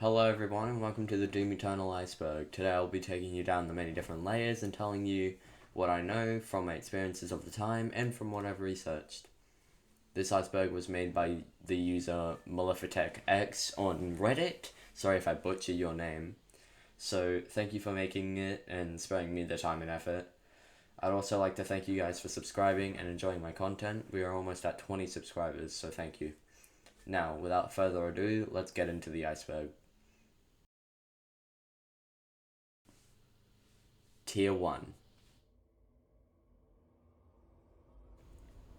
Hello everyone and welcome to the Doom Eternal Iceberg. Today I'll be taking you down the many different layers and telling you what I know from my experiences of the time and from what I've researched. This iceberg was made by the user MaleficTech on Reddit. Sorry if I butcher your name. So thank you for making it and sparing me the time and effort. I'd also like to thank you guys for subscribing and enjoying my content. We are almost at 20 subscribers, so thank you. Now, without further ado, let's get into the iceberg. Tier 1.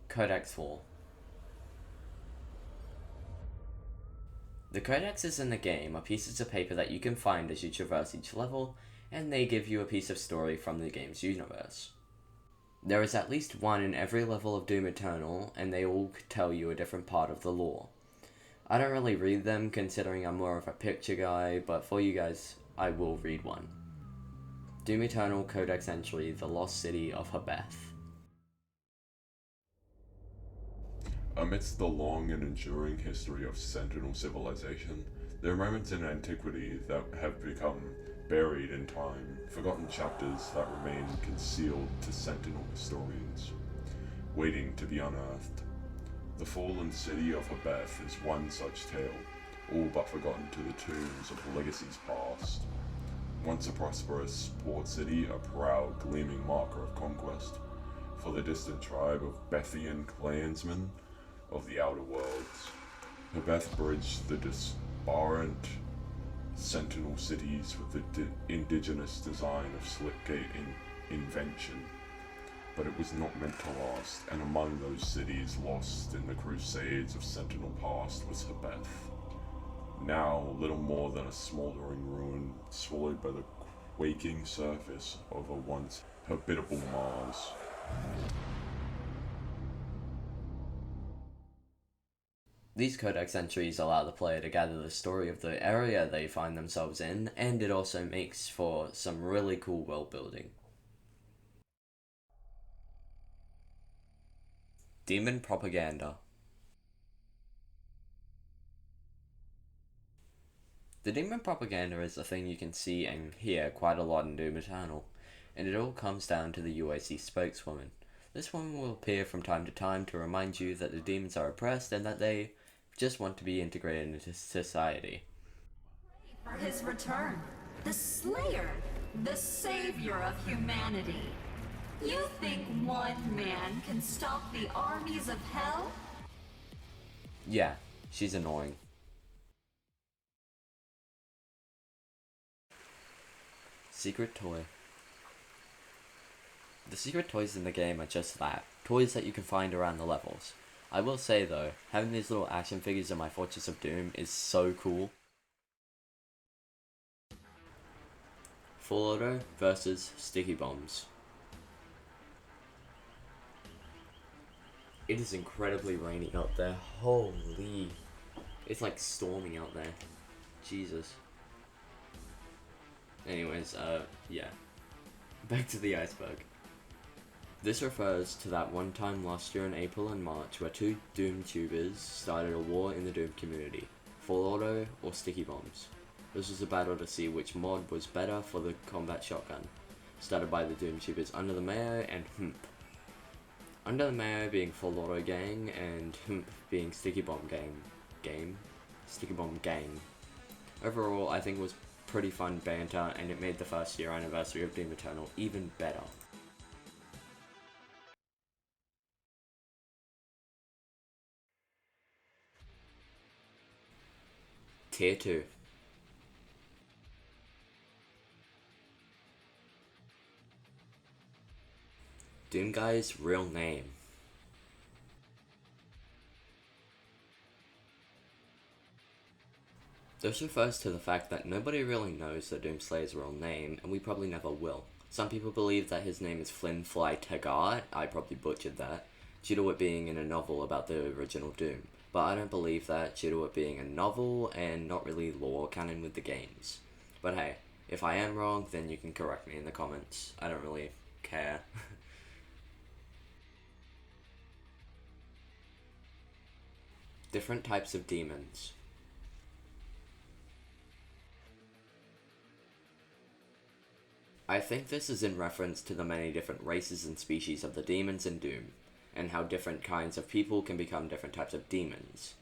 Codex 4. The codexes in the game are pieces of paper that you can find as you traverse each level, and they give you a piece of story from the game's universe. There is at least one in every level of Doom Eternal, and they all tell you a different part of the lore. I don't really read them, considering I'm more of a picture guy, but for you guys, I will read one. Doom Eternal Codex Entry, The Lost City of Habeth. Amidst the long and enduring history of Sentinel civilization, there are moments in antiquity that have become buried in time, forgotten chapters that remain concealed to Sentinel historians, waiting to be unearthed. The fallen city of Habeth is one such tale, all but forgotten to the tombs of legacies past. Once a prosperous port city, a proud, gleaming marker of conquest, for the distant tribe of Bethian clansmen of the Outer Worlds. Habeth bridged the disparate Sentinel cities with the indigenous design of Slipgate invention, but it was not meant to last, and among those cities lost in the crusades of Sentinel past was Habeth. Now little more than a smouldering ruin, swallowed by the quaking surface of a once habitable Mars. These codex entries allow the player to gather the story of the area they find themselves in, and it also makes for some really cool world building. Demon Propaganda. The demon propaganda is a thing you can see and hear quite a lot in Doom Eternal, and it all comes down to the UAC spokeswoman. This woman will appear from time to time to remind you that the demons are oppressed and that they just want to be integrated into society. For his return, the Slayer, the savior of humanity. You think one man can stop the armies of hell? Yeah, she's annoying. Secret Toy. The secret toys in the game are just that, toys that you can find around the levels. I will say though, having these little action figures in my Fortress of Doom is so cool. Full Auto versus Sticky Bombs. It is incredibly rainy out there. Holy. It's like storming out there. Jesus. Anyways, yeah. Back to the iceberg. This refers to that one time last year in April and March where two Doom tubers started a war in the Doom community. Full Auto or Sticky Bombs. This was a battle to see which mod was better for the combat shotgun. Started by the Doom tubers Under the Mayo and Hump. Under the Mayo being Full Auto Gang and Hump being Sticky Bomb Sticky Bomb Gang. Overall, I think it was pretty fun banter and it made the first year anniversary of Doom Eternal even better. Tier 2. Doom Guy's real name. This refers to the fact that nobody really knows the Doomslayer's real name, and we probably never will. Some people believe that his name is Flynnfly Taggart, I probably butchered that, due to it being in a novel about the original Doom. But I don't believe that due to it being a novel and not really lore canon with the games. But hey, if I am wrong, then you can correct me in the comments. I don't really care. Different types of demons. I think this is in reference to the many different races and species of the demons in Doom, and how different kinds of people can become different types of demons.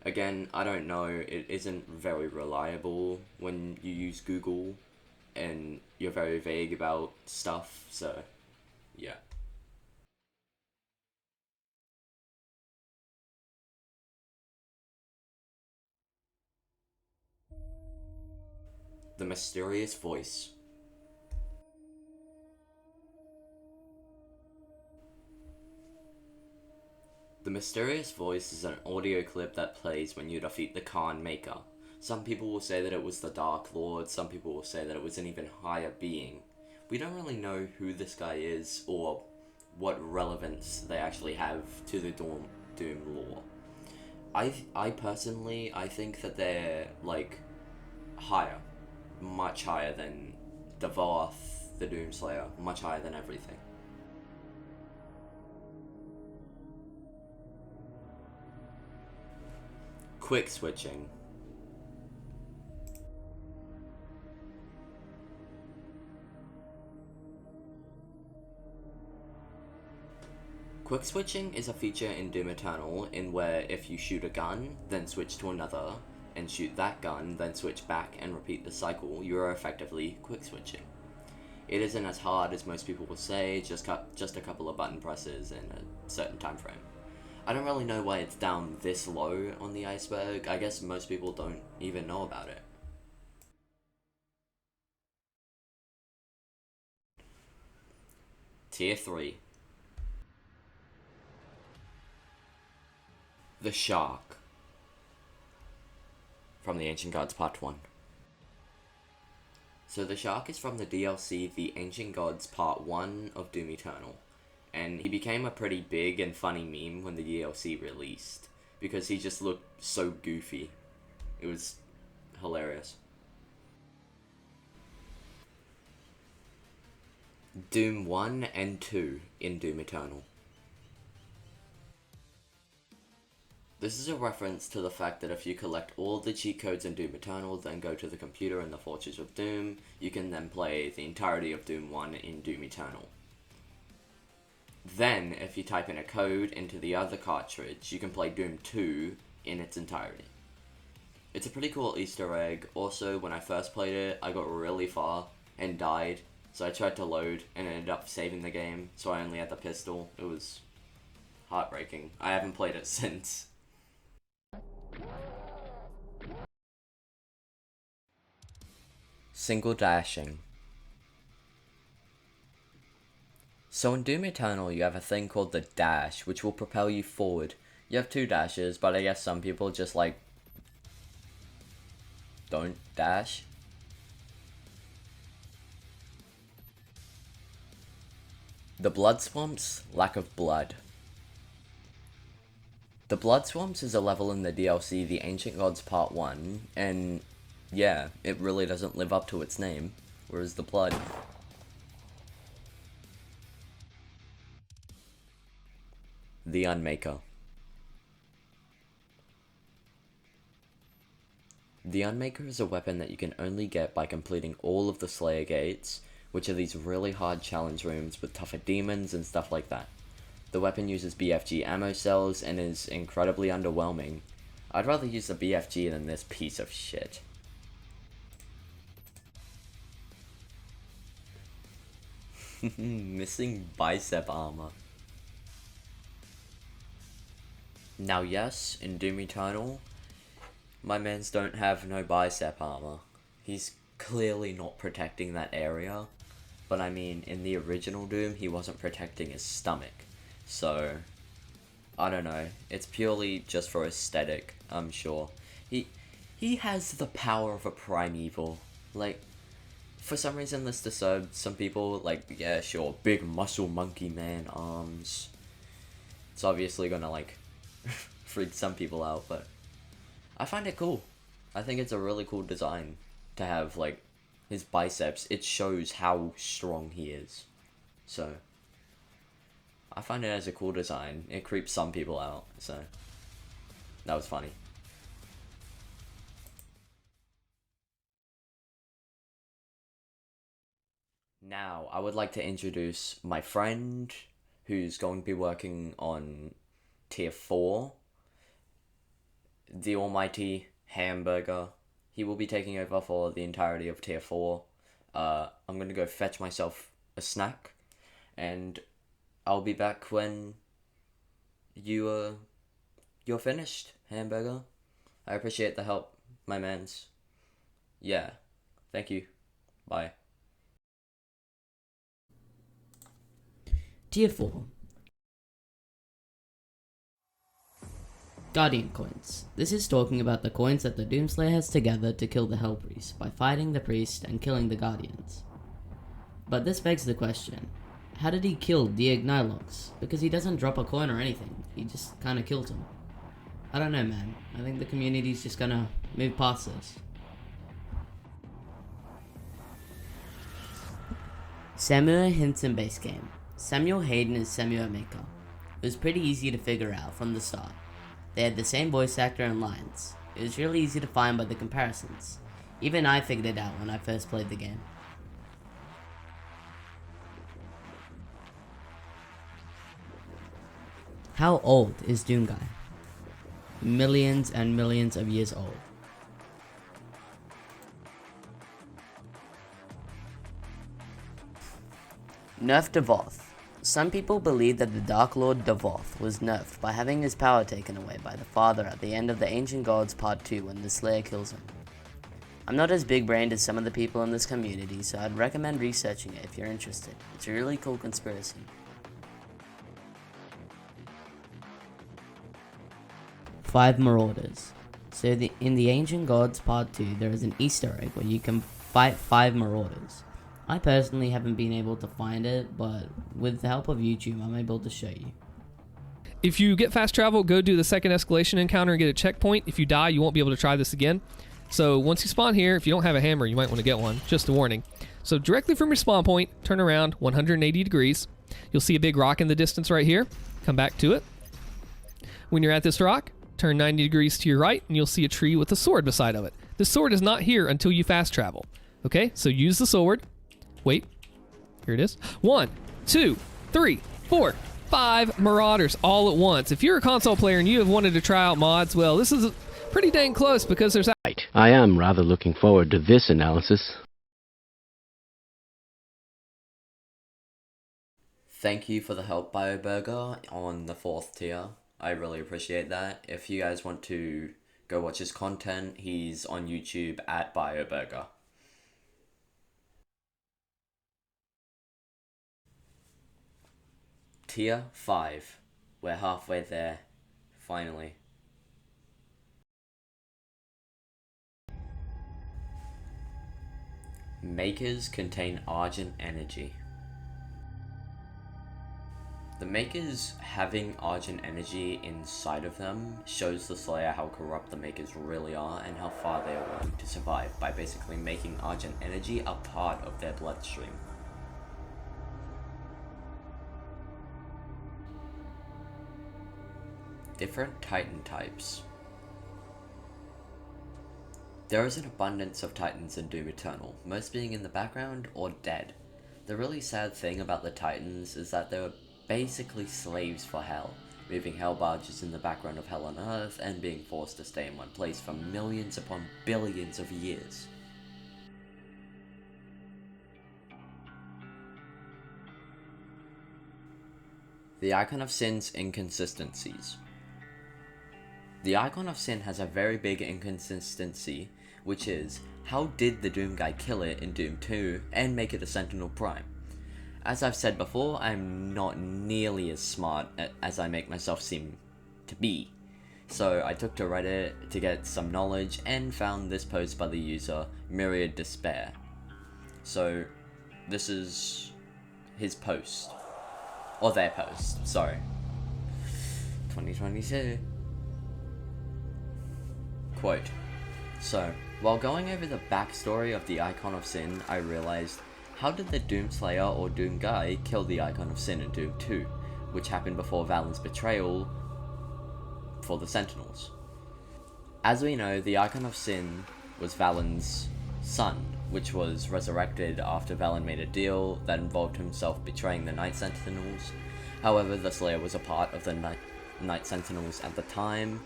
Again, I don't know, it isn't very reliable when you use Google, and you're very vague about stuff, so yeah. The mysterious voice. The mysterious voice is an audio clip that plays when you defeat the Khan Maker. Some people will say that it was the Dark Lord, some people will say that it was an even higher being. We don't really know who this guy is, or what relevance they actually have to the Doom lore. I personally, I think that they're, like, higher. Much higher than the Voth, the Doomslayer, much higher than everything. Quick switching. Quick switching is a feature in Doom Eternal in where if you shoot a gun, then switch to another, and shoot that gun, then switch back and repeat the cycle, you are effectively quick switching. It isn't as hard as most people will say, just a couple of button presses in a certain time frame. I don't really know why it's down this low on the Iceberg. I guess most people don't even know about it. Tier 3. The Shark. From the Ancient Gods Part 1. So the Shark is from the DLC The Ancient Gods Part 1 of Doom Eternal. And he became a pretty big and funny meme when the DLC released, because he just looked so goofy. It was hilarious. Doom 1 and 2 in Doom Eternal. This is a reference to the fact that if you collect all the cheat codes in Doom Eternal, then go to the computer in the Fortress of Doom, you can then play the entirety of Doom 1 in Doom Eternal. Then, if you type in a code into the other cartridge, you can play Doom 2 in its entirety. It's a pretty cool Easter egg. Also, when I first played it, I got really far and died, so I tried to load and ended up saving the game, so I only had the pistol. It was heartbreaking. I haven't played it since. Single dashing. So in Doom Eternal, you have a thing called the dash, which will propel you forward. You have 2 dashes, but I guess some people just, like, don't dash. The Blood Swamps, lack of blood. The Blood Swamps is a level in the DLC The Ancient Gods Part 1, and yeah, it really doesn't live up to its name. Whereas the blood. The Unmaker. The Unmaker is a weapon that you can only get by completing all of the Slayer Gates, which are these really hard challenge rooms with tougher demons and stuff like that. The weapon uses BFG ammo cells and is incredibly underwhelming. I'd rather use the BFG than this piece of shit. Missing bicep armor. Now yes, in Doom Eternal, my mans don't have no bicep armor. He's clearly not protecting that area, but I mean, in the original Doom, he wasn't protecting his stomach. So, I don't know, it's purely just for aesthetic, I'm sure. He has the power of a primeval. Like, for some reason this disturbed some people, like, yeah, sure, big muscle monkey man arms. It's obviously gonna, like, freak some people out, but I find it cool. I think it's a really cool design to have, like, his biceps. It shows how strong he is. So, I find it as a cool design. It creeps some people out, so that was funny. Now, I would like to introduce my friend who's going to be working on Tier 4, the almighty Hamburger. He will be taking over for the entirety of Tier 4. I'm going to go fetch myself a snack, and I'll be back when you're finished, Hamburger. I appreciate the help, my mans. Yeah, thank you. Bye. Tier 4. Guardian Coins. This is talking about the coins that the Doomslayer has to gather to kill the Hell Priest by fighting the priest and killing the Guardians. But this begs the question, how did he kill Dieg Nylox? Because he doesn't drop a coin or anything, he just kinda kills him. I don't know, man. I think the community's just gonna move past this. Samuel Hinton base game. Samuel Hayden is Samuel Maker. It was pretty easy to figure out from the start. They had the same voice actor and lines. It was really easy to find by the comparisons. Even I figured it out when I first played the game. How old is Doomguy? Millions and millions of years old. Nerf Devoth. Some people believe that the Dark Lord Devoth was nerfed by having his power taken away by the Father at the end of the Ancient Gods Part 2 when the Slayer kills him. I'm not as big-brained as some of the people in this community, so I'd recommend researching it if you're interested. It's a really cool conspiracy. Five Marauders. So in the Ancient Gods Part 2, there is an Easter egg where you can fight 5 Marauders. I personally haven't been able to find it, but with the help of YouTube, I'm able to show you. If you get fast travel, go do the second escalation encounter and get a checkpoint. If you die, you won't be able to try this again. So once you spawn here, if you don't have a hammer, you might want to get one. Just a warning. So directly from your spawn point, turn around 180 degrees. You'll see a big rock in the distance right here. Come back to it. When you're at this rock, turn 90 degrees to your right, and you'll see a tree with a sword beside of it. This sword is not here until you fast travel. Okay, so use the sword. Wait, here it is. 1, 2, 3, 4, 5 Marauders all at once. If you're a console player and you have wanted to try out mods, well, this is pretty dang close because there's... I am rather looking forward to this analysis. Thank you for the help, BioBurger, on the 4th tier. I really appreciate that. If you guys want to go watch his content, he's on YouTube at BioBurger. Tier 5. We're halfway there, finally. Makers contain Argent energy. The Makers having Argent energy inside of them shows the Slayer how corrupt the Makers really are and how far they are willing to survive by basically making Argent energy a part of their bloodstream. Different Titan types. There is an abundance of Titans in Doom Eternal, most being in the background or dead. The really sad thing about the Titans is that they're basically slaves for Hell, moving Hell barges in the background of Hell on Earth and being forced to stay in one place for millions upon billions of years. The Icon of Sin's inconsistencies. The Icon of Sin has a very big inconsistency, which is, how did the Doom guy kill it in Doom 2 and make it a Sentinel Prime? As I've said before, I'm not nearly as smart as I make myself seem to be. So I took to Reddit to get some knowledge and found this post by the user Myriad Despair. So this is his post. Or their post, sorry. 2022. Quote, so, while going over the backstory of the Icon of Sin, I realized, how did the Doomslayer or Doom guy kill the Icon of Sin in Doom 2, which happened before Valen's betrayal for the Sentinels? As we know, the Icon of Sin was Valen's son, which was resurrected after Valen made a deal that involved himself betraying the Night Sentinels. However, the Slayer was a part of the Night Sentinels at the time,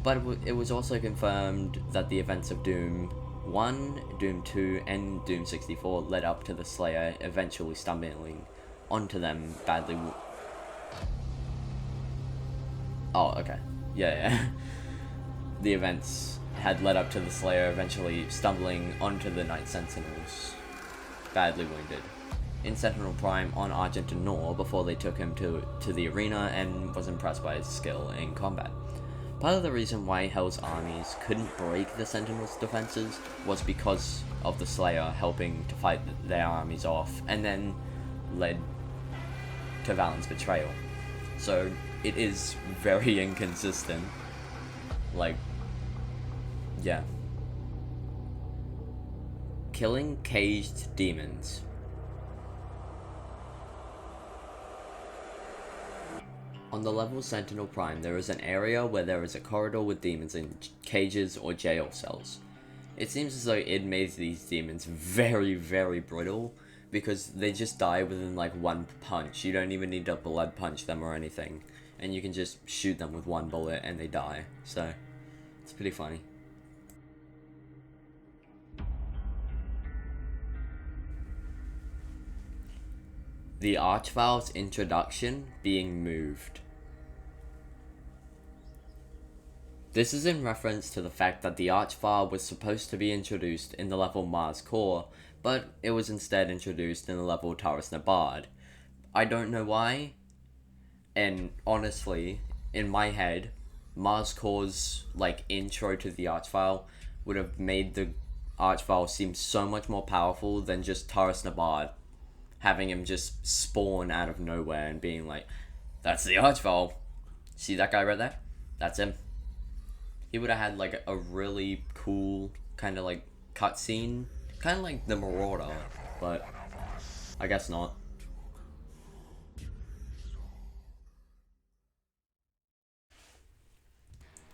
but it was also confirmed that the events of Doom 1, Doom 2, and Doom 64 led up to the Slayer eventually stumbling onto them badly. Oh, okay. Yeah. The events had led up to the Slayer eventually stumbling onto the Night Sentinels, badly wounded, in Sentinel Prime on Argent Nor before they took him to the arena, and was impressed by his skill in combat. Part of the reason why Hell's armies couldn't break the Sentinels' defenses was because of the Slayer helping to fight their armies off, and then led to Valen's betrayal. So it is very inconsistent. Like, yeah. Killing caged demons. On the level Sentinel Prime, there is an area where there is a corridor with demons in cages or jail cells. It seems as though id made these demons very, very brittle, because they just die within like one punch. You don't even need to blood punch them or anything, and you can just shoot them with one bullet and they die. So it's pretty funny. The Archvile's introduction being moved. This is in reference to the fact that the Archvile was supposed to be introduced in the level Mars Core, but it was instead introduced in the level Taurus Nabard. I don't know why, and honestly, in my head, Mars Core's like intro to the Archvile would have made the Archvile seem so much more powerful than just Taurus Nabard having him just spawn out of nowhere and being like, that's the Archvile. See that guy right there? That's him. He would have had like a really cool kind of like cutscene, kind of like the Marauder, but I guess not.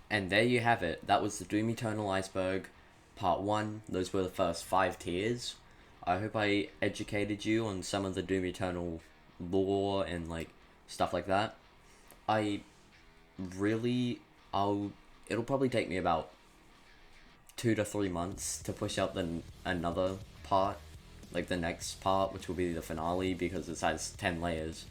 And there you have it. That was the Doom Eternal Iceberg Part 1. Those were the first 5 tiers. I hope I educated you on some of the Doom Eternal lore and like stuff like that. It'll probably take me about 2 to 3 months to push out another part, like the next part, which will be the finale, because it has 10 layers.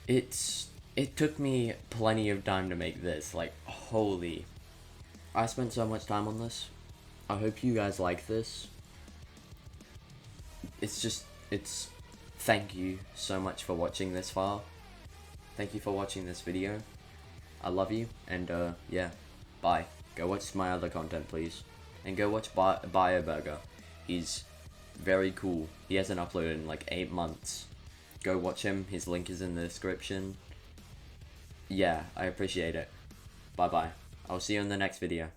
It took me plenty of time to make this, like, holy. I spent so much time on this. I hope you guys like this. Thank you so much for watching this far. Thank you for watching this video. I love you, and yeah, bye. Go watch my other content, please. And go watch BioBurger. He's very cool. He hasn't uploaded in like 8 months. Go watch him, his link is in the description. Yeah, I appreciate it. Bye bye. I'll see you in the next video.